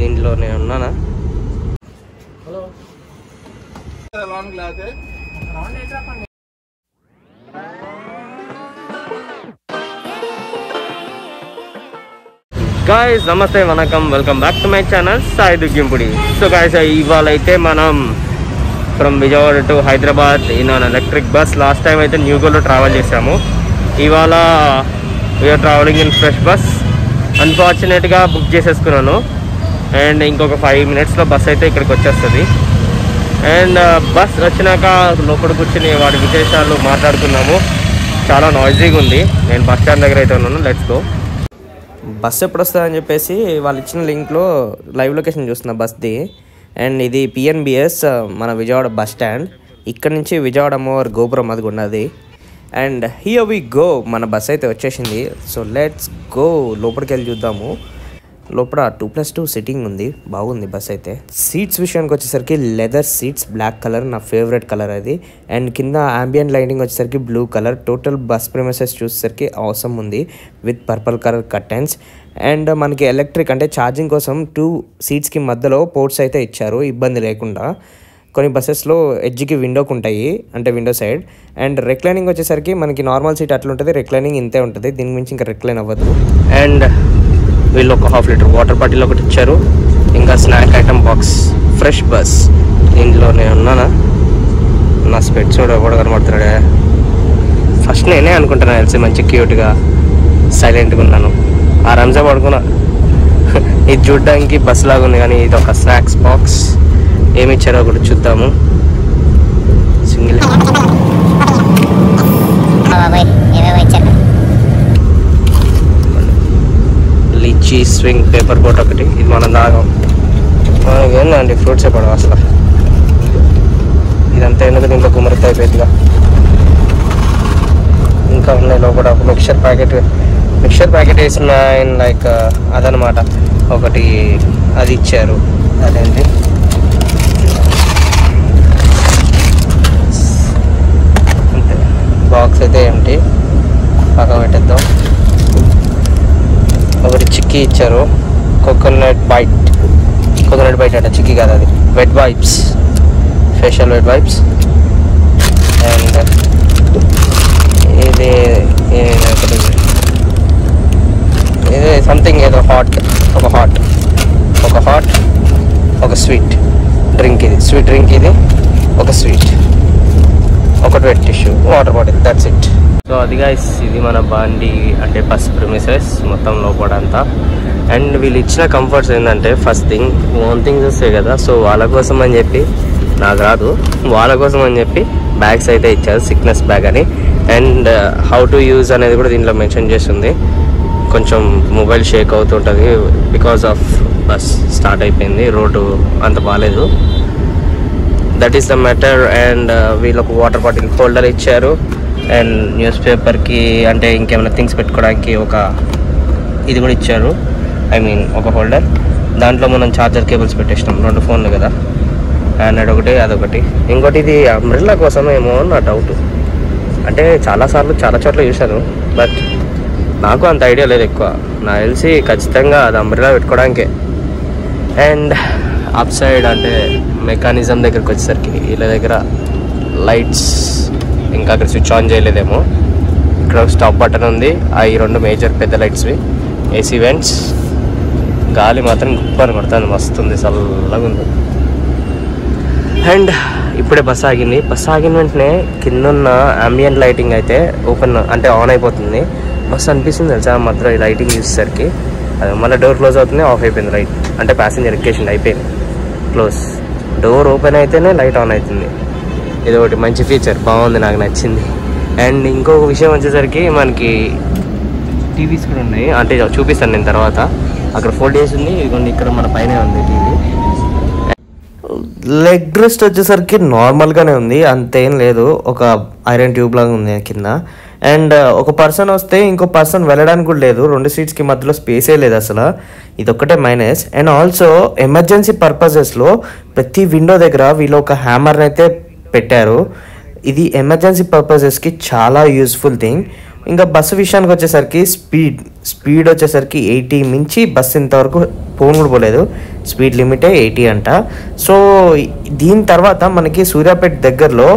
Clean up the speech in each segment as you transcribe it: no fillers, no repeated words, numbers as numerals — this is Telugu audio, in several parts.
దీంట్లో నేను ఉన్నానా? గాయ్స్ నమస్తే, వనకం, welcome back to my channel Sai Duggimpudi. So guys ఇవాళ అయితే మనం from Vijayawada to Hyderabad in an electric bus. Last time అయితే న్యూగోలో ట్రావెల్ చేసాము. ఇవాళ we're travelling in fresh bus. అన్ఫార్చునేట్గా బుక్ చేసేసుకున్నాను అండ్ ఇంకొక 5 minutesలో బస్ అయితే ఇక్కడికి వచ్చేస్తుంది. అండ్ బస్ వచ్చినాక లోపల కూర్చుని వాటి విశేషాలు మాట్లాడుకున్నాము. చాలా నాయిజీగా ఉంది. నేను బస్ స్టాండ్ దగ్గర అయితే ఉన్నాను. Let's go. బస్ ఎప్పుడు వస్తుందని చెప్పేసి వాళ్ళు ఇచ్చిన లింక్లో లైవ్ లొకేషన్ చూస్తున్నా బస్ది. అండ్ ఇది పిఎన్బిఎస్ మన విజయవాడ బస్ స్టాండ్. ఇక్కడ నుంచి విజయవాడ అమ్మవారి గోపురం అది ఉన్నది. అండ్ హియర్ వి గో, మన బస్ అయితే వచ్చేసింది. సో లెట్స్ గో, లోపలికి వెళ్ళి చూద్దాము. లోపల 2+2 సిట్టింగ్ ఉంది, బాగుంది బస్ అయితే. సీట్స్ విషయానికి వచ్చేసరికి లెదర్ సీట్స్, బ్లాక్ కలర్, నా ఫేవరెట్ కలర్ అది. అండ్ కింద అంబియంట్ లైటింగ్ వచ్చేసరికి blue colour. Total bus premises చూసేసరికి అవసరం ఉంది with purple colour curtains. And మనకి ఎలక్ట్రిక్ అంటే ఛార్జింగ్ కోసం 2 సీట్స్కి మధ్యలో పోర్ట్స్ అయితే ఇచ్చారు, ఇబ్బంది లేకుండా. కొన్ని బస్సెస్లో ఎడ్జ్కి విండోకి ఉంటాయి, అంటే విండో సైడ్. అండ్ రెక్లైనింగ్ వచ్చేసరికి మనకి నార్మల్ సీట్ అట్లా ఉంటుంది, రెక్లైనింగ్ ఇంతే ఉంటుంది, దీని మించి ఇంకా రెక్లైన్ అవ్వదు. అండ్ వీళ్ళు ఒక 1/2 లీటర్ వాటర్ బాటిల్ ఒకటి ఇచ్చారు, ఇంకా snack item box. Fresh bus. దీంట్లో నేను ఉన్నానా? నా స్పెట్స్ కూడా కనబడుతున్నాడే. ఫస్ట్ నేనే అనుకుంటున్నాను తెలిసి మంచి క్యూట్గా సైలెంట్గా ఉన్నాను. ఆరామ్సే పడుకున్నా. ఇది చూడడానికి బస్ లాగా ఉంది కానీ ఇది ఒక స్నాక్స్ బాక్స్. ఏమి ఇచ్చారో ఒకటి చూద్దాము. Single lychee swing paper boat ఒకటి, ఇది మనం తాగాం. మనకి ఏంటండి ఫ్రూట్సే పడవు అసలు. ఇదంతా ఎందుకు దీంట్లో కుమరిత అయిపోయిందిగా. ఇంకా ఉన్నాయి లోపల ఒక మిక్చర్ ప్యాకెట్ వేసిన లైక్ అదనమాట. ఒకటి అది ఇచ్చారు, అదేంటి అంతే. బాక్స్ అయితే ఏంటి పక్క పెట్టేద్దాం. ఒకటి చిక్కీ ఇచ్చారు, కోకోనట్ బైట్ అంటే చిక్కీ కాదు, అది wet wipes, facial wet wipes. And ఇది సంథింగ్ ఏదో హాట్, ఒక స్వీట్ డ్రింక్. ఇది స్వీట్ డ్రింక్, ఇది ఒక స్వీట్, ఒకటి wet tissue, water bottle, that's it. So అది గైస్, ఇది మన బండి అంటే బస్ ప్రిమిసెస్ మొత్తం లోపడంతా. అండ్ వీళ్ళు ఇచ్చిన కంఫర్ట్స్ ఏంటంటే, ఫస్ట్ థింగ్ వామిటింగ్స్ వస్తాయి కదా, సో వాళ్ళ కోసం అని చెప్పి, నాకు రాదు, వాళ్ళ కోసం అని చెప్పి బ్యాగ్స్ అయితే ఇచ్చారు, సిక్నెస్ బ్యాగ్ అని. అండ్ హౌ టు యూజ్ అనేది కూడా దీంట్లో మెన్షన్ చేస్తుంది. కొంచెం మొబైల్ షేక్ అవుతుంటుంది బికాస్ ఆఫ్ బస్ స్టార్ట్ అయిపోయింది, రోడ్డు అంత బాగాలేదు. That is the matter. And వీళ్ళొక వాటర్ బాటిల్ హోల్డర్ ఇచ్చారు. అండ్ న్యూస్ పేపర్కి అంటే ఇంకేమైనా థింగ్స్ పెట్టుకోవడానికి ఒక ఇది కూడా ఇచ్చారు, ఐ మీన్ ఒక హోల్డర్. దాంట్లో మనం ఛార్జర్ కేబుల్స్ పెట్టేసినాం, 2 ఫోన్లు కదా, ఆండ్రాయిడ్ ఒకటి అదొకటి. ఇంకోటి ఇది అంబ్రెల్లా కోసం ఏమో నా డౌట్. అంటే చాలాసార్లు చాలా చోట్ల చూశాను, బట్ నాకు అంత ఐడియా లేదు ఎక్కువ. నాకు తెలిసి ఖచ్చితంగా అది అంబ్రెల్లా పెట్టుకోవడానికే. అండ్ అప్ సైడ్ అంటే మెకానిజం దగ్గరికి వచ్చేసరికి వీళ్ళ దగ్గర లైట్స్ ఇంకా అక్కడ స్విచ్ ఆన్ చేయలేదేమో. ఇక్కడ స్టాప్ బటన్ ఉంది, ఈ 2 మేజర్ పెద్ద లైట్స్వి, ఏసీ వెంట్స్. గాలి మాత్రం గుప్పని కొడుతుంది, మస్తుంది, చల్లగా ఉంది. అండ్ ఇప్పుడే బస్ ఆగింది. బస్ ఆగిన వెంటనే కింద ఉన్న అంబియంట్ లైటింగ్ అయితే ఓపెన్ అంటే ఆన్ అయిపోతుంది. మస్తు అనిపిస్తుంది తెలుసా మాత్రం ఈ లైటింగ్ చూసేసరికి. అది మళ్ళీ డోర్ క్లోజ్ అవుతుంది, ఆఫ్ అయిపోయింది లైట్. అంటే ప్యాసింజర్ ఎక్కేసింది, అయిపోయింది క్లోజ్. డోర్ ఓపెన్ అయితేనే లైట్ ఆన్ అవుతుంది. ఇది ఒకటి మంచి ఫీచర్, బాగుంది, నాకు నచ్చింది. అండ్ ఇంకొక విషయం వచ్చేసరికి మనకి టీవీస్ కూడా ఉన్నాయి, అంటే చూపిస్తాను నేను తర్వాత. అక్కడ 4 days ఉంది, ఇదిగోండి ఇక్కడ మన పైన ఉంది టీవీ. లెగ్ రెస్ట్ వచ్చేసరికి నార్మల్గానే ఉంది, అంతేం లేదు. ఒక ఐరన్ ట్యూబ్ లాగా ఉంది కింద. అండ్ ఒక పర్సన్ వస్తే ఇంకో పర్సన్ వెళ్ళడానికి కూడా లేదు, 2 సీట్స్కి మధ్యలో స్పేసే లేదు అసలు. ఇదొక్కటే మైనస్. అండ్ ఆల్సో ఎమర్జెన్సీ పర్పసెస్లో ప్రతి విండో దగ్గర వీళ్ళు ఒక హ్యామర్ని అయితే పెట్టారు. ఇది ఎమర్జెన్సీ పర్పసెస్కి చాలా యూస్ఫుల్ థింగ్. ఇంకా బస్సు విషయానికి వచ్చేసరికి స్పీడ్ వచ్చేసరికి 80 మించి బస్సు ఇంతవరకు పోను కూడా పోలేదు. స్పీడ్ లిమిటే 80 అంట. సో దీని తర్వాత మనకి సూర్యాపేట దగ్గరలో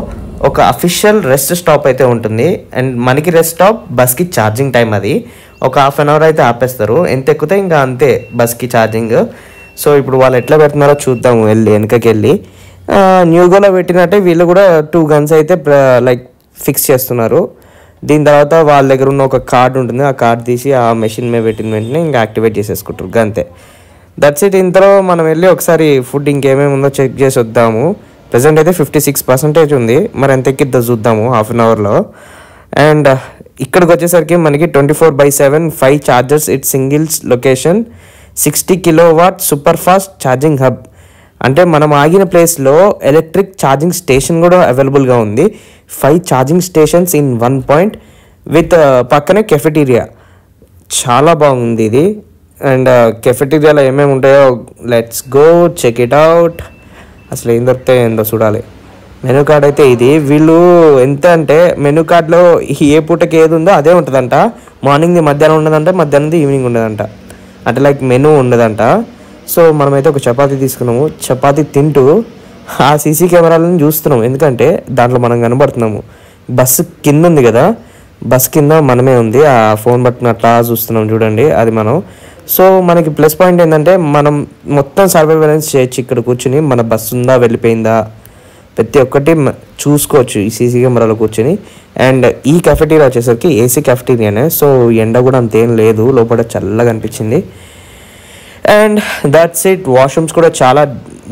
ఒక అఫీషియల్ రెస్ట్ స్టాప్ అయితే ఉంటుంది. అండ్ మనకి రెస్ట్ స్టాప్, బస్కి ఛార్జింగ్ టైం అది ఒక ½ అన్ అవర్ అయితే ఆపేస్తారు. ఎంత ఎక్కితే ఇంకా అంతే బస్కి ఛార్జింగ్. సో ఇప్పుడు వాళ్ళు ఎట్లా పెడుతున్నారో చూద్దాము వెళ్ళి వెనకకి వెళ్ళి. న్యూగోలో పెట్టినట్టే వీళ్ళు కూడా 2 గన్స్ అయితే లైక్ ఫిక్స్ చేస్తున్నారు. దీని తర్వాత వాళ్ళ దగ్గర ఉన్న ఒక కార్డ్ ఉంటుంది, ఆ కార్డ్ తీసి ఆ మెషిన్ మీద పెట్టిన వెంటనే ఇంకా యాక్టివేట్ చేసేసుకుంటారు అంతే. That's it. ఇంతలో మనం వెళ్ళి ఒకసారి ఫుడ్ ఇంకేమేమి ఉందో చెక్ చేసి వద్దాము. ప్రజెంట్ అయితే 56% ఉంది, మరి ఎంత ఎక్కిద్దో చూద్దాము ½ అన్ అవర్లో. అండ్ ఇక్కడికి వచ్చేసరికి మనకి 24/7 5 chargers it singles location 60 kW super fast charging hub. అంటే మనం ఆగిన ప్లేస్లో ఎలక్ట్రిక్ ఛార్జింగ్ స్టేషన్ కూడా అవైలబుల్గా ఉంది. 5 charging stations in 1 point with పక్కనే కెఫెటీరియా. చాలా బాగుంది ఇది. అండ్ కెఫెటీరియాలో ఏమేమి ఉంటాయో let's go check it out. అసలు ఏం దొరుకుతాయో ఏందో చూడాలి. మెనూ కార్డ్ అయితే ఇది. వీళ్ళు ఎంత అంటే మెనూ కార్డ్లో ఏ పూటకి ఏది ఉందో అదే ఉంటుందంట. మార్నింగ్ది మధ్యాహ్నం ఉండదంట, మధ్యాహ్నంది ఈవినింగ్ ఉండదంట. అంటే లైక్ మెనూ ఉండదంట. సో మనమైతే ఒక చపాతీ తీసుకున్నాము. చపాతీ తింటూ ఆ సీసీ కెమెరాలను చూస్తున్నాము, ఎందుకంటే దాంట్లో మనం కనబడుతున్నాము. బస్సు కింద ఉంది కదా, బస్ కింద మనమే ఉంది. ఆ ఫోన్ బట్టన్ అట్లా చూస్తున్నాం చూడండి, అది మనం. సో మనకి ప్లస్ పాయింట్ ఏంటంటే మనం మొత్తం సర్వైలెన్స్ చేయొచ్చు ఇక్కడ కూర్చుని. మన బస్సు ఉందా, వెళ్ళిపోయిందా, ప్రతి ఒక్కటి చూసుకోవచ్చు ఈ సీసీ కెమెరాలో కూర్చొని. అండ్ ఈ కెఫెటీరియా వచ్చేసరికి ఏసీ కెఫెటీరియానే. సో ఎండ కూడా అంతేం లేదు, లోపల చల్లగా అనిపించింది. And that's it. వాష్రూమ్స్ కూడా చాలా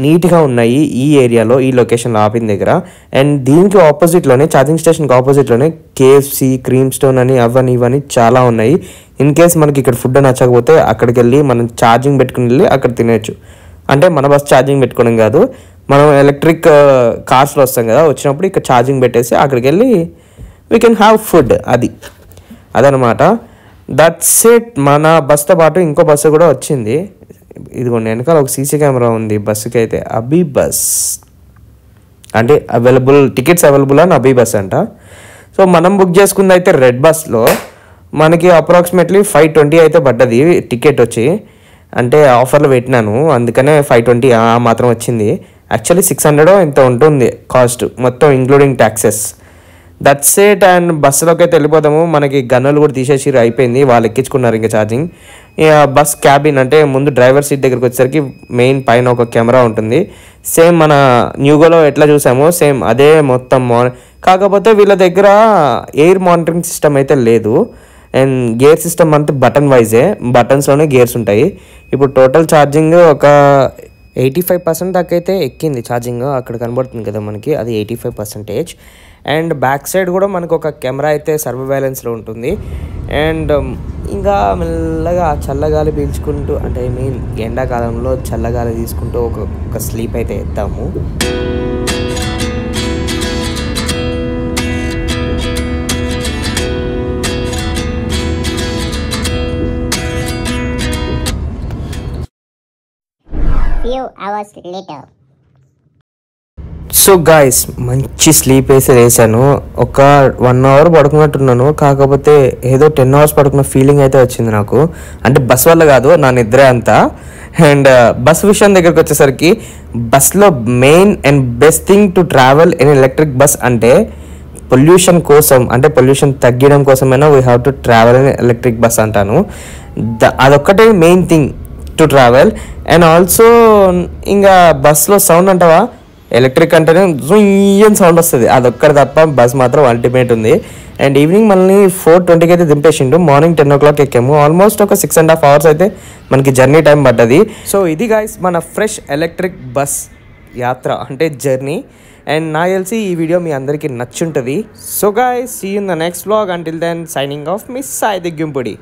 నీట్గా ఉన్నాయి ఈ ఏరియాలో, ఈ లొకేషన్లో ఆపిన దగ్గర. అండ్ దీనికి ఆపోజిట్లోనే, ఛార్జింగ్ స్టేషన్కి ఆపోజిట్లోనే KFC, క్రీమ్ స్టోన్ అని అవన్నీ ఇవన్నీ చాలా ఉన్నాయి. ఇన్ కేస్ మనకి ఇక్కడ ఫుడ్ నచ్చకపోతే అక్కడికి వెళ్ళి మనం ఛార్జింగ్ పెట్టుకుని వెళ్ళి అక్కడ తినేయచ్చు. అంటే మన బస్ ఛార్జింగ్ పెట్టుకోవడం కాదు, మనం ఎలక్ట్రిక్ కార్స్లో వస్తాం కదా, వచ్చినప్పుడు ఇక్కడ ఛార్జింగ్ పెట్టేసి అక్కడికి వెళ్ళి వీ కెన్ హ్యావ్ ఫుడ్. అదనమాట. That's it. మన బస్తో పాటు ఇంకో బస్సు కూడా వచ్చింది. ఇదిగోండి వెనకాల ఒక సీసీ కెమెరా ఉంది బస్సుకి అయితే. అబీ బస్ అంటే టికెట్స్ అవైలబుల్ అని అబీ బస్ అంట. సో మనం బుక్ చేసుకుంది అయితే రెడ్ బస్లో. మనకి అప్రాక్సిమేట్లీ 520 అయితే పడ్డది టికెట్ వచ్చి. అంటే ఆఫర్లో పెట్టినాను, అందుకనే 520 మాత్రం వచ్చింది. యాక్చువల్లీ 600 ఎంత ఉంటుంది కాస్ట్ మొత్తం including taxes. That's it. And బస్సులోకి అయితే వెళ్ళిపోతాము. మనకి గన్నులు కూడా తీసేసి అయిపోయింది, వాళ్ళు ఎక్కించుకున్నారు ఇంకా ఛార్జింగ్. బస్ క్యాబిన్ అంటే ముందు డ్రైవర్ సీట్ దగ్గరికి వచ్చేసరికి మెయిన్ పైన ఒక కెమెరా ఉంటుంది. సేమ్ మన న్యూగోలో ఎట్లా చూసామో సేమ్ అదే మొత్తం. కాకపోతే వీళ్ళ దగ్గర ఎయిర్ మానిటరింగ్ సిస్టమ్ అయితే లేదు. అండ్ గేర్ సిస్టమ్ అంతా బటన్ వైజే, బటన్స్లోనే గేర్స్ ఉంటాయి. ఇప్పుడు టోటల్ ఛార్జింగ్ ఒక 85% దాకా అయితే ఎక్కింది ఛార్జింగ్. అక్కడ కనబడుతుంది కదా మనకి, అది 85%. అండ్ బ్యాక్ సైడ్ కూడా మనకు ఒక కెమెరా అయితే సర్వైలెన్స్లో ఉంటుంది. అండ్ ఇంకా మెల్లగా చల్లగాలి పీల్చుకుంటూ, అంటే మెయిన్ ఎండాకాలంలో చల్లగాలి తీసుకుంటూ ఒక స్లీప్ అయితే వేద్దాము. సో గాయస్, మంచి స్లీప్ వేసి వేసాను. ఒక 1 అవర్ పడుకున్నట్టున్నాను, కాకపోతే ఏదో 10 అవర్స్ పడుకున్న ఫీలింగ్ అయితే వచ్చింది నాకు. అంటే బస్ వల్ల కాదు, నా నిద్రే అంతా. అండ్ బస్ విషయం దగ్గరికి వచ్చేసరికి బస్లో main and best thing to travel in electric bus అంటే పొల్యూషన్ కోసం, అంటే పొల్యూషన్ తగ్గడం కోసమైనా we have to travel in electric bus అంటాను. అదొక్కటే main thing to travel. And also ఇంకా బస్లో సౌండ్ అంటావా, ఎలక్ట్రిక్ అంటేనే జుయ్యని సౌండ్ వస్తుంది, అదొక్కటి తప్ప బస్ మాత్రం అల్టిమేట్ ఉంది. అండ్ ఈవినింగ్ మనల్ని 4:20కి అయితే దింపేసిండు. మార్నింగ్ 10 o'clock ఎక్కాము. ఆల్మోస్ట్ ఒక 6.5 hours అయితే మనకి జర్నీ టైం పడ్డది. సో ఇది గాయస్ మన ఫ్రెష్ ఎలక్ట్రిక్ బస్ యాత్ర అంటే జర్నీ. అండ్ నాకు తెలిసి ఈ వీడియో మీ అందరికీ నచ్చుంటుంది. So guys, see you in the next vlog. Until then signing off మీ సాయి దిగ్గింపుడి.